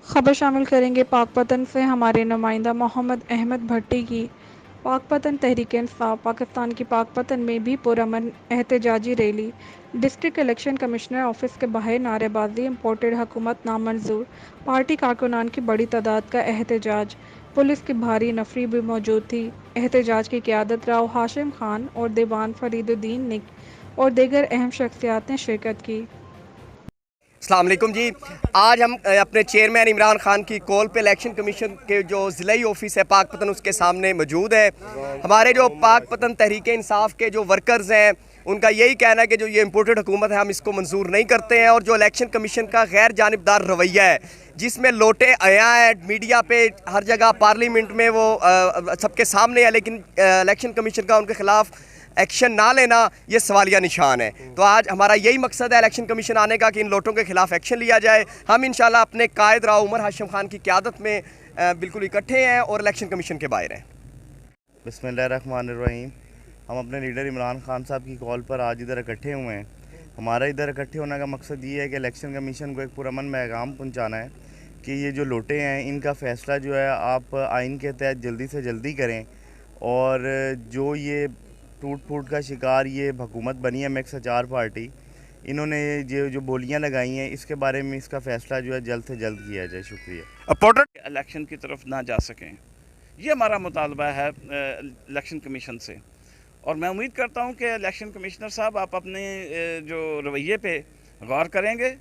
خبر شامل کریں گے پاک پتن سے ہمارے نمائندہ محمد احمد بھٹی کی پاک پتن تحریک انصاف پاکستان کی پاک پتن میں بھی پرامن احتجاجی rally, district election commissioner office کے باہر نعرے بازی، امپورٹڈ حکومت نامنظور، پارٹی کارکنان کی بڑی تعداد کا احتجاج، پولیس کی بھاری نفری بھی موجود تھی۔ احتجاج کی قیادت راؤ ہاشم خان اور دیوان فرید الدین نے اور دیگر اہم شخصیات نے شرکت کی۔ السلام علیکم جی، آج ہم اپنے چیئرمین عمران خان کی کال پہ الیکشن کمیشن کے جو ضلعی آفس ہے پاک پتن اس کے سامنے موجود ہے۔ ہمارے جو پاک پتن تحریک انصاف کے جو ورکرز ہیں ان کا یہی کہنا ہے کہ جو یہ امپورٹڈ حکومت ہے ہم اس کو منظور نہیں کرتے ہیں، اور جو الیکشن کمیشن کا غیر جانبدار رویہ ہے جس میں لوٹے عیاں ہیں، میڈیا پہ ہر جگہ پارلیمنٹ میں وہ سب کے سامنے ہے، لیکن الیکشن کمیشن کا ان کے خلاف ایکشن نہ لینا یہ سوالیہ نشان ہے۔ تو آج ہمارا یہی مقصد ہے الیکشن کمیشن آنے کا کہ ان لوٹوں کے خلاف ایکشن لیا جائے۔ ہم انشاءاللہ اپنے قائد راؤ عمر ہاشم خان کی قیادت میں بالکل اکٹھے ہیں اور الیکشن کمیشن کے باہر ہیں۔ بسم اللہ الرحمن الرحیم۔ ہم اپنے لیڈر عمران خان صاحب کی کال پر آج ادھر اکٹھے ہوئے ہیں۔ ہمارا ادھر اکٹھے ہونے کا مقصد یہ ہے کہ الیکشن کمیشن کو ایک پرامن پیغام پہنچانا ہے کہ یہ جو لوٹے ہیں ان کا فیصلہ جو ہے آپ آئین کے تحت جلدی سے جلدی کریں، اور جو یہ ٹوٹ پھوٹ کا شکار یہ حکومت بنی ہے مکس اچار پارٹی، انہوں نے جو بولیاں لگائی ہیں اس کے بارے میں اس کا فیصلہ جو ہے جلد سے جلد کیا جائے۔ شکریہ۔ الیکشن کی طرف نہ جا سکیں، یہ ہمارا مطالبہ ہے الیکشن کمیشن سے، اور میں امید کرتا ہوں کہ الیکشن کمشنر صاحب آپ اپنے جو رویے پہ غور کریں گے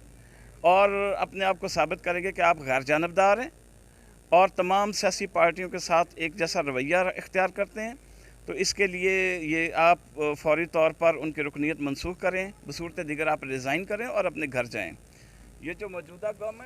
اور اپنے آپ کو ثابت کریں گے کہ آپ غیر جانبدار ہیں اور تمام سیاسی پارٹیوں کے ساتھ ایک جیسا رویہ اختیار کرتے ہیں۔ تو اس کے لیے یہ آپ فوری طور پر ان کی رکنیت منسوخ کریں، بصورت دیگر آپ ریزائن کریں اور اپنے گھر جائیں۔ یہ جو موجودہ گورنمنٹ